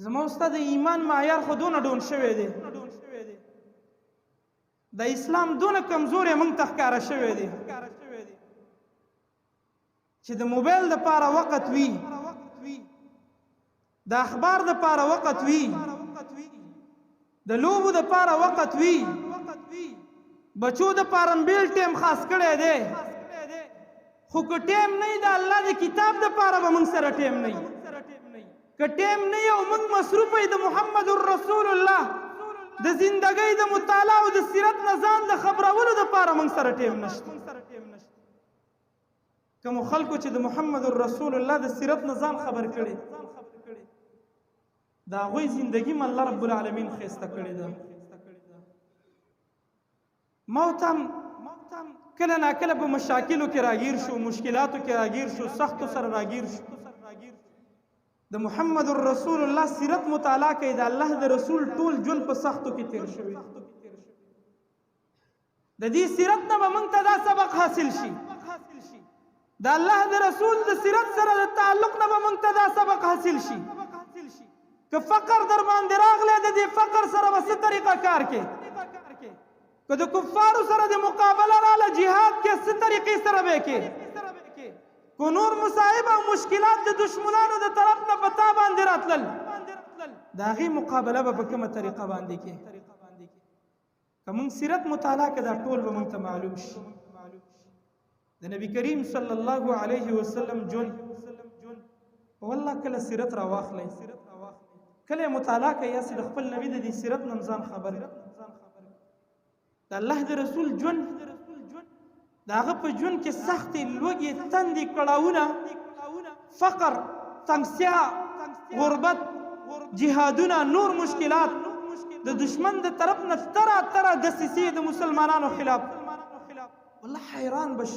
زما استاد ایمان معیار خو دونه ډون شوی دی د اسلام دونه کمزوري موږ ته ښکاره شوی دی چې د موبایل د پاره وخت وي د اخبار د پاره وخت وي د لوبو د پاره وخت وي بچو د پارنبیل ټیم خاص کړی دی خو که ټیم نه د الله د کتاب د پاره به موږ سره ټیم نه که ټیم نه یو موږ مصروف د محمد رسول الله د زندګۍ د مطالعه او د سیرت نظام د خبرولو د پاره موږ سره ټیم نشته کوم خلکو چې د محمد رسول الله د سیرت نظام خبر کړي دا غوي زندگی م الله رب العالمین خسته کړي دا موتم کله نا کله په مشاکلو کې راګیر شو مشکلاتو کې راګیر شو سختو سره راګیر شو د محمد رسول الله سیرت مطالعه کوي د الله د رسول ټول ژوند په سختو کې تیر شوی د دې سیرت نه به موږ ته دا سبق حاصل شي د الله د رسول د سیرت سره د تعلق نه به موږ ته دا سبق حاصل شي که فقر در باندې راغلی د دې فقر سره به څه طریقه کار کې که د کفارو سره د مقابله راله جهاد کې څه طریقې سره به کې کو نور مصائب او مشکلات د دشمنانو د طرف نه پتا باندې راتلل دا غي مقابله به په کومه طریقه باندې کې کوم سیرت مطالعه کې دا ټول به موږ ته معلوم شي د نبی کریم صلی الله علیه وسلم جون والله کله سیرت را واخلې کله مطالعه کوي یا د خپل نبی د سیرت نمځان خبر د الله د رسول جون داغه په جون کې سخت لوګي تندې کړهونه فقر تنگسیا غربت جهادونه نور مشکلات د دشمن د طرف نه ترا د سیسي د مسلمانانو خلاف والله حیران بش